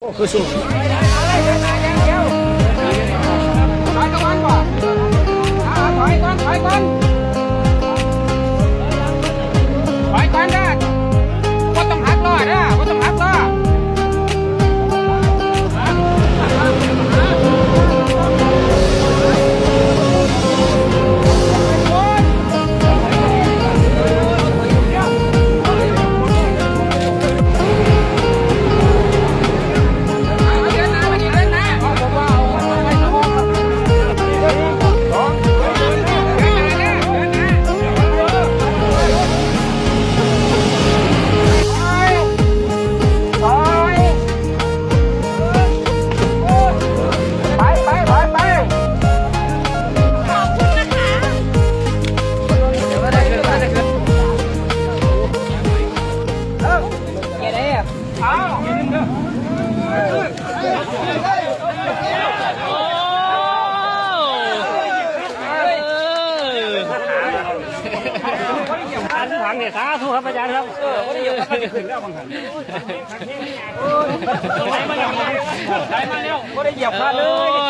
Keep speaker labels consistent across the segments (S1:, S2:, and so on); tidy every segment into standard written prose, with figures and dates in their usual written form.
S1: โอ้คือสูง
S2: ถังเนี่ยสาธุครับอาจารย์ครับไม่ได้เหยียบครับไม่ได้ขึ้นแล้วบางครั้งไหลมาแล้วไหลมาแล้วไม่ได้เหยียบพลาดเล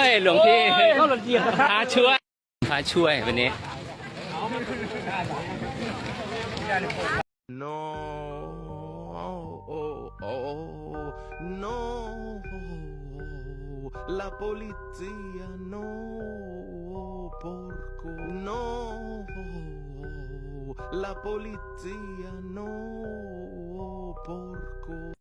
S2: ย
S1: หลวงพี่
S2: เขาหล่นเหยียบพระ
S1: ช่วยช่วยวันนี้
S3: No, no, la policía no, porco, no, la policía no, porco.